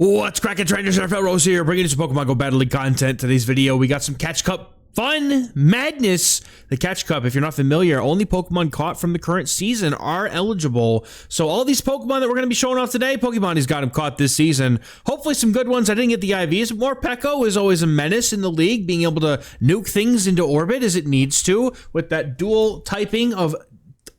What's cracking, trainers? XehrFelrose here, bringing you some Pokemon GO Battle League content. Today's video, we got some Catch Cup fun madness. The Catch Cup, if you're not familiar, only Pokemon caught from the current season are eligible. So all these Pokemon that we're going to be showing off today, Pokemon has got them caught this season. Hopefully some good ones. I didn't get the IVs, but Morpeko is always a menace in the league, being able to nuke things into orbit as it needs to, with that dual typing of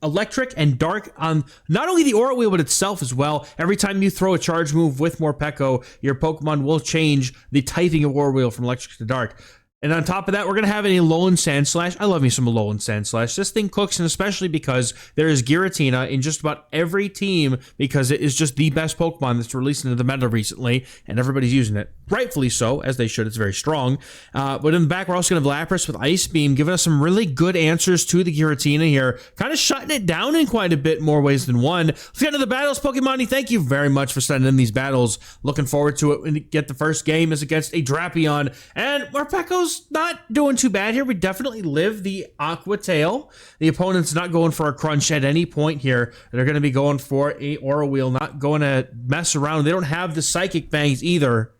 electric and dark on not only the aura wheel but itself as well. Every time you throw a charge move with Morpeko, your Pokemon will change the typing of aura wheel from electric to dark. And on top of that, we're going to have a Alolan Sandslash. I love me some Alolan Sandslash. This thing cooks, and especially because there is Giratina in just about every team, because it is just the best Pokemon that's released into the meta recently, and everybody's using it. Rightfully so, as they should. It's very strong. But in the back, we're also going to have Lapras with Ice Beam, giving us some really good answers to the Giratina here. Kind of shutting it down in quite a bit more ways than one. Let's get into the battles, Pokemon. Thank you very much for sending in these battles. Looking forward to it when we get the first game is against a Drapion. And Morpeko's not doing too bad here. We definitely live the Aqua Tail. The opponent's not going for a crunch at any point here. They're going to be going for a Aura Wheel, not going to mess around. They don't have the Psychic Fangs either.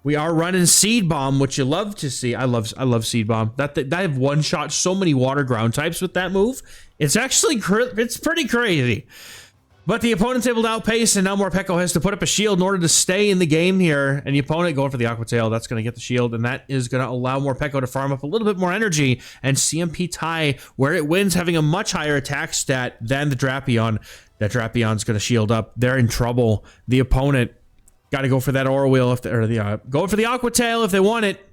We are running Seed Bomb, which you love to see. I love Seed Bomb. That have one-shot so many water ground types with that move. It's actually it's pretty crazy. But the opponent's able to outpace, and now Morpeko has to put up a shield in order to stay in the game here. And the opponent going for the Aqua Tail, that's going to get the shield, and that is going to allow Morpeko to farm up a little bit more energy. And CMP tie, where it wins, having a much higher attack stat than the Drapion. That Drapion's going to shield up. They're in trouble. The opponent got to go for that Aura Wheel, going for the Aqua Tail if they want it.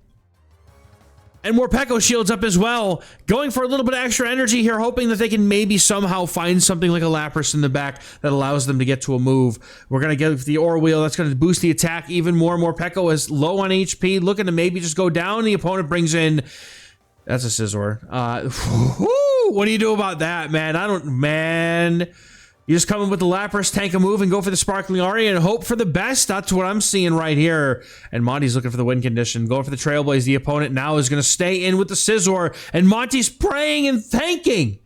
And Morpeko shields up as well, going for a little bit of extra energy here, hoping that they can maybe somehow find something like a Lapras in the back that allows them to get to a move. We're going to get the Aura Wheel. That's going to boost the attack even more. Morpeko is low on HP, looking to maybe just go down. The opponent brings in... That's a Scizor. What do you do about that, man? You just come in with the Lapras, tank a move, and go for the Sparkling Aria and hope for the best. That's what I'm seeing right here. And Monty's looking for the win condition. Going for the Trailblaze. The opponent now is going to stay in with the Scizor. And Monty's praying and thanking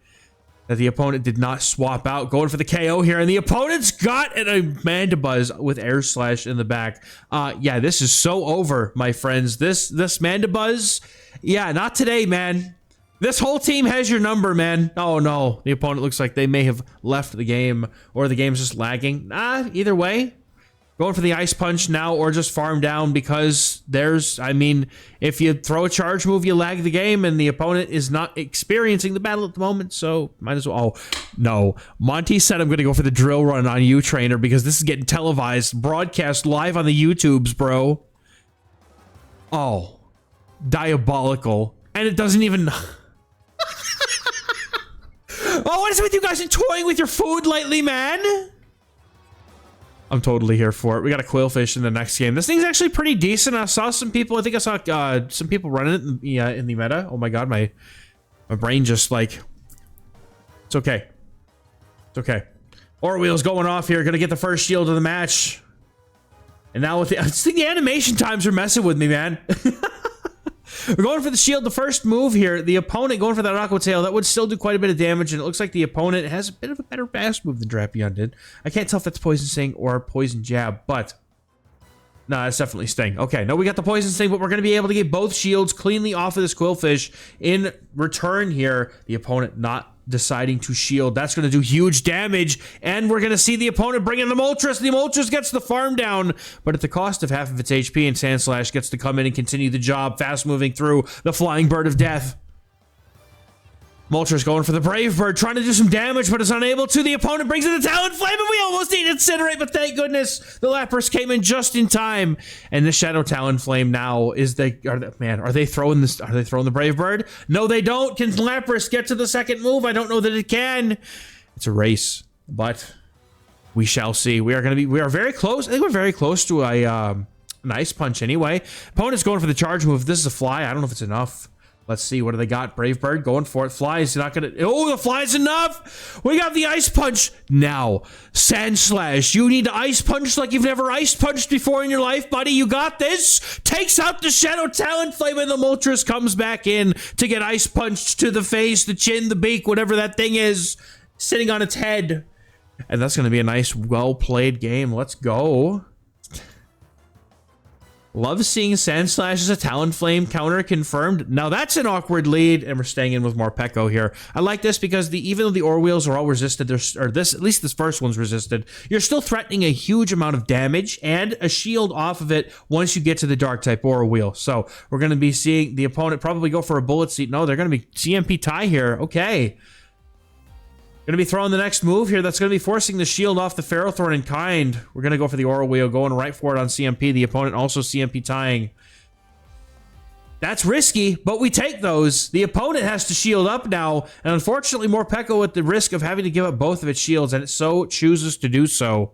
that the opponent did not swap out. Going for the KO here. And the opponent's got a Mandibuzz with Air Slash in the back. Yeah, this is so over, my friends. This Mandibuzz, yeah, not today, man. This whole team has your number, man. Oh, no. The opponent looks like they may have left the game, or the game's just lagging. Either way. Going for the Ice Punch now, or just farm down, because if you throw a charge move, you lag the game, and the opponent is not experiencing the battle at the moment, so might as well. Oh, no. Monty said I'm going to go for the Drill Run on you, trainer, because this is getting televised, broadcast live on the YouTubes, bro. Oh. Diabolical. And it doesn't even... Oh, what is it with you guys and toying with your food lately, man? I'm totally here for it. We got a Qwilfish in the next game. This thing's actually pretty decent. I saw some people, I think I saw some people running it in the meta. Oh my god, my brain just like... It's okay. It's okay. Aura Wheel's going off here. Gonna get the first shield of the match. And now with I just think the animation times are messing with me, man. We're going for the shield, the first move here. The opponent going for that Aqua Tail. That would still do quite a bit of damage, and it looks like the opponent has a bit of a better fast move than Drapion did. I can't tell if that's Poison Sting or Poison Jab, but... No, that's definitely Sting. Okay, no, we got the Poison Sting, but we're going to be able to get both shields cleanly off of this Qwilfish. In return here, the opponent not deciding to shield. That's going to do huge damage, and we're going to see the opponent bring in the Moltres. The Moltres gets the farm down, but at the cost of half of its HP, and Sandslash gets to come in and continue the job, fast moving through the Flying Bird of Death. Moltres going for the Brave Bird, trying to do some damage, but is unable to. The opponent brings in the Talonflame, and we almost need Incinerate, but thank goodness the Lapras came in just in time. And the Shadow Talonflame now is are they throwing the Brave Bird? No, they don't. Can Lapras get to the second move? I don't know that it can. It's a race, but we shall see. We are very close. I think we're very close to an Ice Punch anyway. Opponent's going for the charge move. This is a Fly. I don't know if it's enough. Let's see, what do they got? Brave Bird going for it. Fly is not gonna... Oh, the Fly's enough! We got the Ice Punch! Now, Sandslash, you need to Ice Punch like you've never Ice Punched before in your life, buddy. You got this! Takes out the Shadow Talonflame, and the Moltres comes back in to get Ice Punched to the face, the chin, the beak, whatever that thing is, sitting on its head. And that's gonna be a nice, well-played game. Let's go. Love seeing Sandslash as a Talonflame counter confirmed. Now that's an awkward lead, and we're staying in with Morpeko here. I like this because even though the Aura Wheels are all resisted, at least this first one's resisted, you're still threatening a huge amount of damage and a shield off of it once you get to the Dark-type Aura Wheel. So we're going to be seeing the opponent probably go for a Bullet Seed. No, they're going to be CMP tie here. Okay. Going to be throwing the next move here. That's going to be forcing the shield off the Ferrothorn in kind. We're going to go for the Aura Wheel, going right for it on CMP. The opponent also CMP tying. That's risky, but we take those. The opponent has to shield up now, and unfortunately, Morpeko at the risk of having to give up both of its shields, and it so chooses to do so.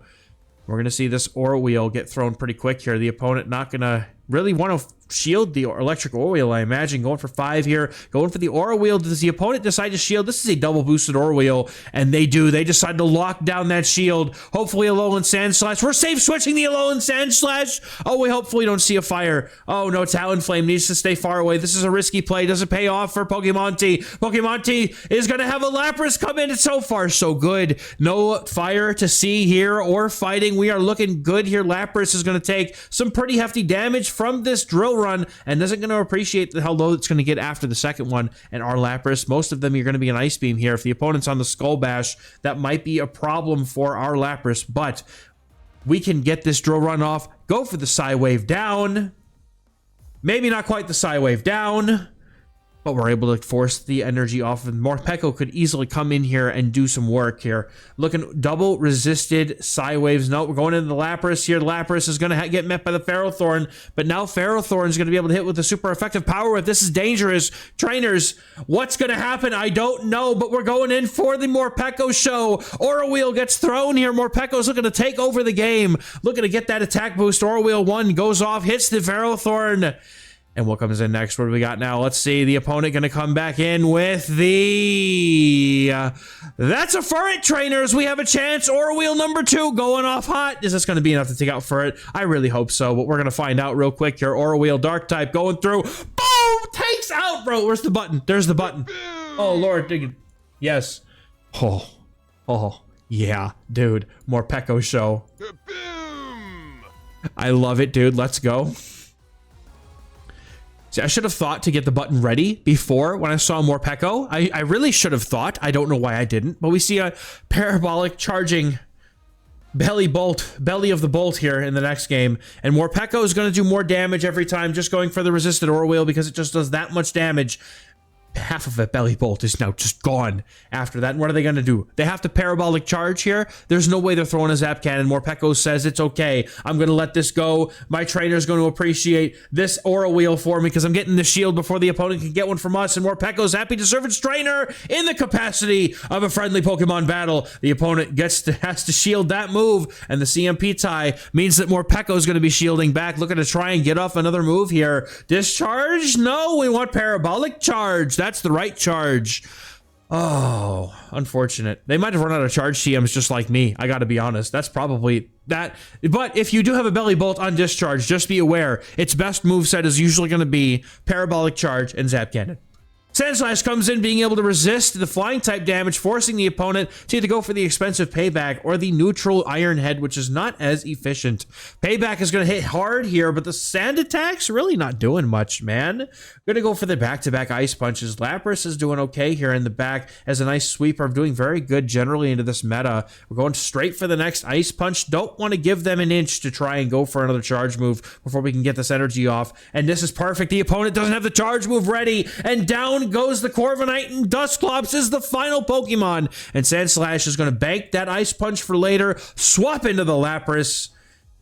We're going to see this Aura Wheel get thrown pretty quick here. The opponent not going to really want to shield the electric Aura Wheel, I imagine. Going for 5 here. Going for the Aura Wheel. Does the opponent decide to shield? This is a double boosted Aura Wheel, and they do. They decide to lock down that shield. Hopefully, Alolan Sandslash. We're safe switching the Alolan Sandslash. Oh, we hopefully don't see a fire. Oh, no. Talonflame needs to stay far away. This is a risky play. Doesn't pay off for Pokemon T. Pokemon T is going to have a Lapras come in. So far, so good. No fire to see here or fighting. We are looking good here. Lapras is going to take some pretty hefty damage from this drill run and isn't going to appreciate how low it's going to get after the second one. And our Lapras, most of them, you're going to be an Ice Beam here. If the opponent's on the Skull Bash, that might be a problem for our Lapras, but we can get this drill run off. Go for the Psy Wave down. Maybe not quite the Psy Wave down, but we're able to force the energy off of Morpeko. Could easily come in here and do some work here. Looking double resisted Psy Waves. No, we're going into the Lapras here. Lapras is going to get met by the Ferrothorn, but now Ferrothorn is going to be able to hit with a super effective Power Whip. This is dangerous. Trainers, what's going to happen? I don't know, but we're going in for the Morpeko show. Aura Wheel gets thrown here. Morpeko's looking to take over the game. Looking to get that attack boost. Aura Wheel 1 goes off, hits the Ferrothorn. And what comes in next? What do we got now? Let's see. The opponent going to come back in with the... that's a Furret, trainers. We have a chance. Aura Wheel number 2 going off hot. Is this going to be enough to take out Furret? I really hope so, but we're going to find out real quick here. Aura Wheel Dark type going through. Boom! Takes out, bro. Where's the button? There's the button. Oh, Lord. Yes. Oh, yeah, dude. Morpeko show. I love it, dude. Let's go. See, I should have thought to get the button ready before when I saw Morpeko. I really should have thought. I don't know why I didn't. But we see a parabolic charging Bellibolt, Belly of the Bolt here in the next game. And Morpeko is going to do more damage every time just going for the resisted Aura Wheel because it just does that much damage. Half of it, Bellibolt, is now just gone after that. And what are they going to do? They have to parabolic charge here. There's no way they're throwing a Zap Cannon. Morpeko says, it's okay. I'm going to let this go. My trainer's going to appreciate this Aura Wheel for me because I'm getting the shield before the opponent can get one from us. And Morpeko's happy to serve its trainer in the capacity of a friendly Pokemon battle. The opponent has to shield that move. And the CMP tie means that Morpeko's going to be shielding back. Looking to try and get off another move here. Discharge? No, we want parabolic charge. That's the right charge. Oh, unfortunate. They might have run out of charge TMs just like me. I gotta be honest. That's probably that. But if you do have a Bellibolt on discharge, just be aware. Its best moveset is usually going to be parabolic charge and Zap Cannon. Sandslash comes in being able to resist the flying type damage, forcing the opponent to either go for the expensive Payback or the neutral Iron Head, which is not as efficient. Payback is going to hit hard here, but the sand attack's really not doing much, man. Going to go for the back-to-back Ice Punches. Lapras is doing okay here in the back as a nice sweeper, doing very good generally into this meta. We're going straight for the next Ice Punch. Don't want to give them an inch to try and go for another charge move before we can get this energy off. And this is perfect. The opponent doesn't have the charge move ready, and down goes the Corviknight, and Dusclops is the final Pokemon. And Sandslash is going to bank that Ice Punch for later, swap into the Lapras.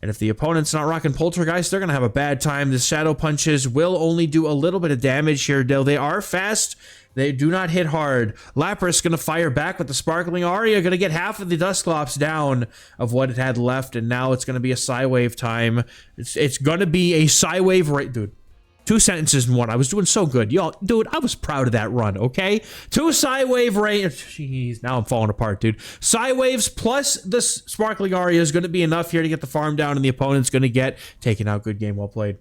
And if the opponent's not rocking Poltergeist, they're going to have a bad time. The Shadow Punches will only do a little bit of damage here, though. They are fast. They do not hit hard. Lapras going to fire back with the Sparkling Aria, going to get half of the Dusclops down of what it had left, and now it's going to be a Psy Wave time. It's going to be a Psy Wave right, dude. 2 sentences in one. I was doing so good. Y'all, dude, I was proud of that run, okay? 2 Psy Wave rain. Jeez, now I'm falling apart, dude. Psy Waves plus the Sparkling Aria is going to be enough here to get the farm down, and the opponent's going to get taken out. Good game, well played.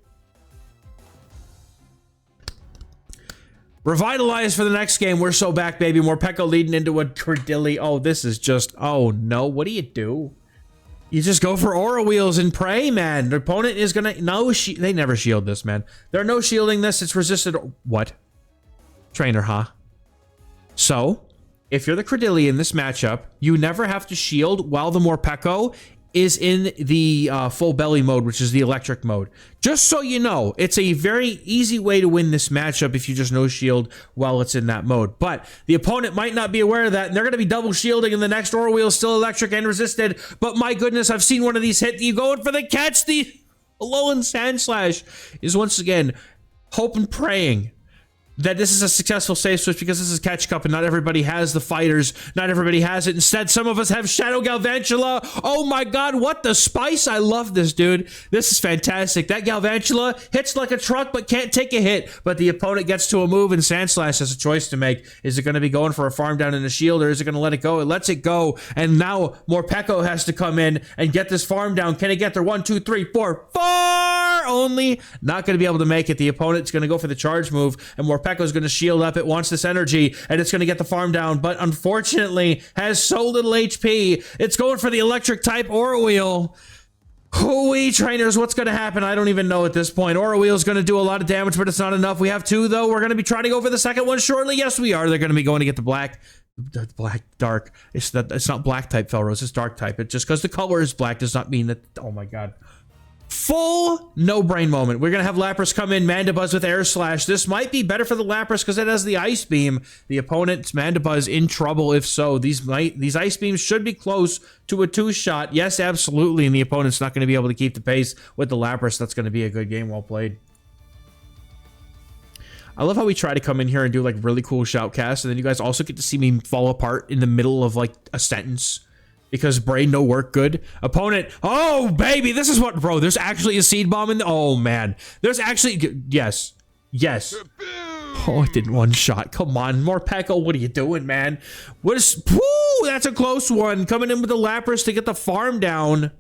Revitalize for the next game. We're so back, baby. Morpeko leading into a Cordilli. Oh, this is just... oh, no. What do you do? You just go for Aura Wheels and pray, man. The opponent is gonna they never shield this, man. They're no shielding this. It's resisted. What? Trainer, huh? So, if you're the Credillia in this matchup, you never have to shield while the Morpeko is in the full belly mode, which is the electric mode. Just so you know, it's a very easy way to win this matchup if you just no shield while it's in that mode. But the opponent might not be aware of that, and they're going to be double shielding, and the next Aura Wheel is still electric and resisted. But my goodness, I've seen one of these hit. You going for the catch. The Alolan Sandslash is once again hope and praying that this is a successful save switch, because this is Catch Cup and not everybody has the fighters. Not everybody has it. Instead, some of us have Shadow Galvantula. Oh my god, what the spice. I love this, dude. This is fantastic. That Galvantula hits like a truck but can't take a hit. But the opponent gets to a move, and Sandslash has a choice to make. Is it going to be going for a farm down in a shield, or is it going to let it go? It lets it go, and now Morpeko has to come in and get this farm down. Can it get there? 1, 2, 3, 4. 4 only. Not going to be able to make it. The opponent's going to go for the charge move, and Morpeko's going to shield up. It wants this energy, and it's going to get the farm down, but unfortunately has so little HP. It's going for the electric type Aura Wheel. Hooey, trainers, what's going to happen? I don't even know at this point. Aura Wheel is going to do a lot of damage, but it's not enough. We have 2, though. We're going to be trying to go for the second one shortly. Yes, we are. They're going to be going to get the black. Dark. It's not black type Felrose. It's dark type. It just because the color is black does not mean that. Oh my god. Full no-brain moment. We're going to have Lapras come in, Mandibuzz with Air Slash. This might be better for the Lapras because it has the Ice Beam. The opponent's Mandibuzz in trouble if so. These Ice Beams should be close to a 2-shot. Yes, absolutely, and the opponent's not going to be able to keep the pace with the Lapras. That's going to be a good game. Well played. I love how we try to come in here and do like really cool shoutcasts, and then you guys also get to see me fall apart in the middle of like a sentence. Because brain no work good. Opponent, oh baby, this is what, bro, there's actually a seed bomb in the, oh man. There's actually, yes. Oh, it did one shot, come on. Morpeko, what are you doing, man? What is, whoo, that's a close one. Coming in with the Lapras to get the farm down.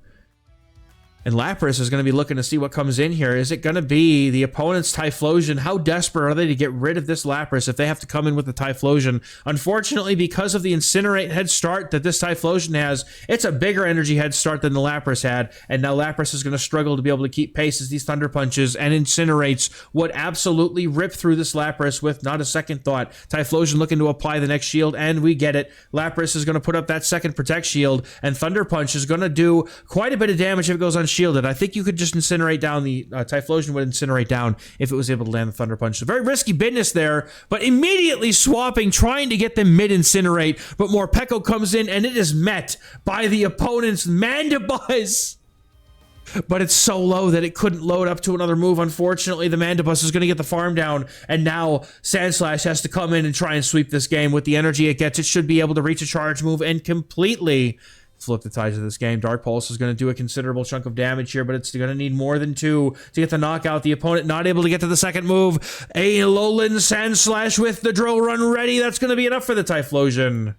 And Lapras is going to be looking to see what comes in here. Is it going to be the opponent's Typhlosion? How desperate are they to get rid of this Lapras if they have to come in with the Typhlosion? Unfortunately, because of the Incinerate head start that this Typhlosion has, it's a bigger energy head start than the Lapras had. And now Lapras is going to struggle to be able to keep pace as these Thunder Punches and Incinerates would absolutely rip through this Lapras with not a second thought. Typhlosion looking to apply the next shield, and we get it. Lapras is going to put up that second Protect shield, and Thunder Punch is going to do quite a bit of damage if it goes on shielded. I think you could just incinerate down the Typhlosion would incinerate down if it was able to land the Thunder Punch. So very risky business there, but immediately swapping, trying to get them mid-incinerate, but Morpeko comes in and it is met by the opponent's Mandibuzz. But it's so low that it couldn't load up to another move. Unfortunately, the Mandibuzz is going to get the farm down, and now Sandslash has to come in and try and sweep this game. With the energy it gets, it should be able to reach a charge move and completely flip the tides of this game. Dark Pulse is going to do a considerable chunk of damage here, but it's going to need more than 2 to get the knockout. The opponent not able to get to the second move. A Alolan Sandslash with the Drill Run ready. That's going to be enough for the Typhlosion.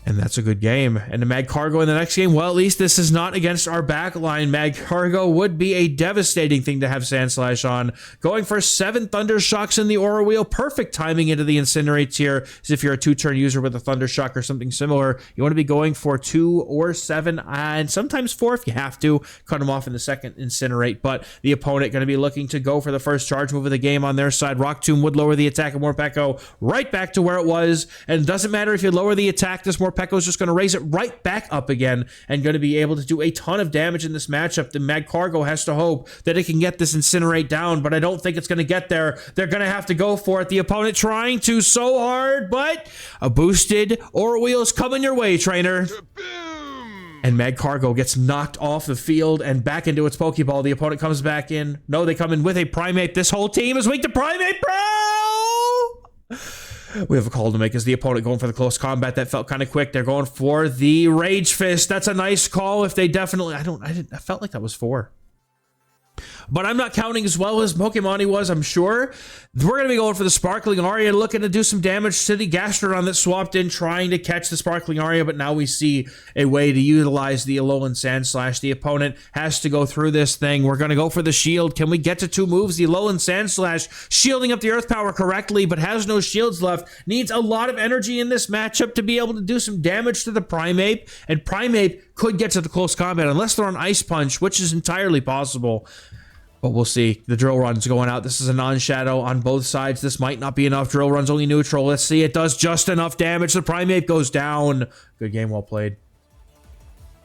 And that's a good game. And the Magcargo in the next game, well, at least this is not against our back line. Magcargo would be a devastating thing to have Sandslash on. Going for 7 Thunder Shocks in the Aura Wheel. Perfect timing into the Incinerates here. As if you're a 2-turn user with a Thunder Shock or something similar, you want to be going for 2 or 7, and sometimes 4 if you have to. Cut them off in the second Incinerate. But the opponent going to be looking to go for the first charge move of the game on their side. Rock Tomb would lower the attack of Morpeko right back to where it was. And it doesn't matter if you lower the attack, this Morpeko's just going to raise it right back up again and going to be able to do a ton of damage in this matchup. The Magcargo has to hope that it can get this Incinerate down, but I don't think it's going to get there. They're going to have to go for it. The opponent trying to so hard, but a boosted Aura Wheel is coming your way, trainer. And Magcargo gets knocked off the field and back into its Pokeball. The opponent comes back in. No, they come in with a Primate. This whole team is weak to Primate, bro! We have a call to make as the opponent going for the close combat. That felt kind of quick. They're going for the Rage Fist. That's a nice call if they definitely... I felt like that was 4. but I'm not counting as well as Pokemon was, I'm sure. We're going to be going for the Sparkling Aria, looking to do some damage to the Gastrodon that swapped in, trying to catch the Sparkling Aria, but now we see a way to utilize the Alolan Sandslash. The opponent has to go through this thing. We're going to go for the shield. Can we get to 2 moves? The Alolan Sandslash shielding up the Earth Power correctly, but has no shields left. Needs a lot of energy in this matchup to be able to do some damage to the Primeape, and Primeape could get to the close combat unless they're on Ice Punch, which is entirely possible. But we'll see. The Drill Run's going out. This is a non-shadow on both sides. This might not be enough. Drill Run's only neutral. Let's see. It does just enough damage. The Primeape goes down. Good game. Well played.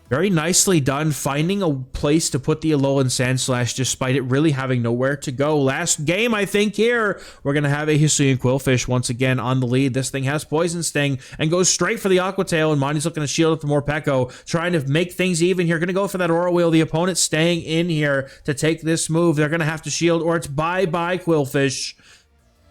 Very nicely done, finding a place to put the Alolan Sandslash despite it really having nowhere to go. Last game, I think, here. We're going to have a Hisuian Qwilfish once again on the lead. This thing has Poison Sting and goes straight for the Aqua Tail, and Monty's looking to shield up the Morpeko, trying to make things even here. Going to go for that Aura Wheel. The opponent staying in here to take this move. They're going to have to shield, or it's bye-bye Qwilfish.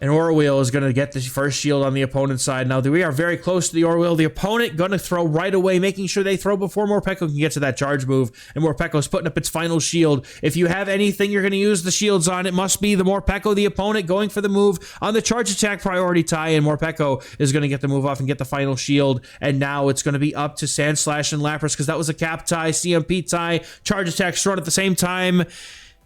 And Aura Wheel is going to get the first shield on the opponent's side. Now, we are very close to the Aura Wheel. The opponent going to throw right away, making sure they throw before Morpeko can get to that charge move. And Morpeko's putting up its final shield. If you have anything you're going to use the shields on, it must be the Morpeko. The opponent going for the move on the charge attack priority tie, and Morpeko is going to get the move off and get the final shield. And now it's going to be up to Sandslash and Lapras, because that was a cap tie, CMP tie, charge attack short at the same time.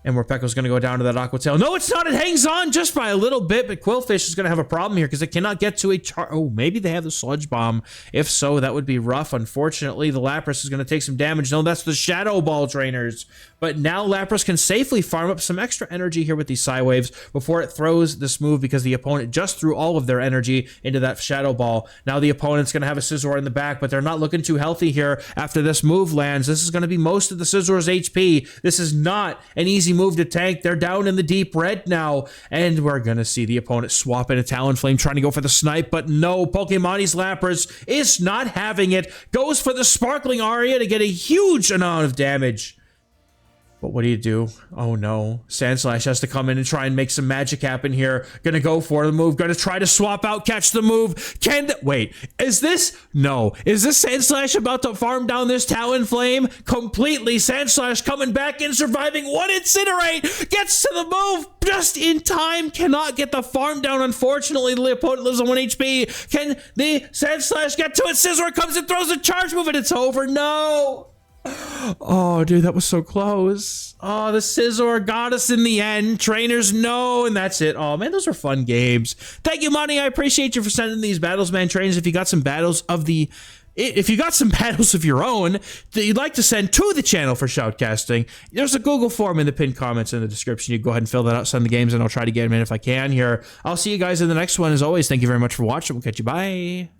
And Morpeko's going to go down to that Aqua Tail. No, it's not. It hangs on just by a little bit, but Qwilfish is going to have a problem here because it cannot get to a Oh, maybe they have the Sludge Bomb. If so, that would be rough. Unfortunately, the Lapras is going to take some damage. No, that's the Shadow Ball trainers. But now Lapras can safely farm up some extra energy here with these Psy Waves before it throws this move, because the opponent just threw all of their energy into that Shadow Ball. Now the opponent's going to have a Scizor in the back, but they're not looking too healthy here after this move lands. This is going to be most of the Scizor's HP. This is not an easy move to tank. They're down in the deep red now, and we're going to see the opponent swap in a Talonflame, trying to go for the snipe, but no, Pokemon's Lapras is not having it. Goes for the Sparkling Aria to get a huge amount of damage. But what do? Oh no. Sandslash has to come in and try and make some magic happen here. Gonna go for the move. Gonna try to swap out, catch the move. Wait, is this? No. Is this Sandslash about to farm down this Talonflame? Completely. Sandslash coming back and surviving one Incinerate. Gets to the move just in time. Cannot get the farm down, unfortunately. The opponent lives on 1 HP. Can the Sandslash get to it? Scizor comes and throws a charge move, and it's over. No. Oh, dude, that was so close. Oh, the Scizor got us in the end. Trainers, no, and that's it. Oh, man, those were fun games. Thank you, Monty. I appreciate you for sending these battles, man. Trainers, if you got some battles of your own that you'd like to send to the channel for Shoutcasting, there's a Google form in the pinned comments in the description. You go ahead and fill that out, send the games, and I'll try to get them in if I can here. I'll see you guys in the next one. As always, thank you very much for watching. We'll catch you. Bye.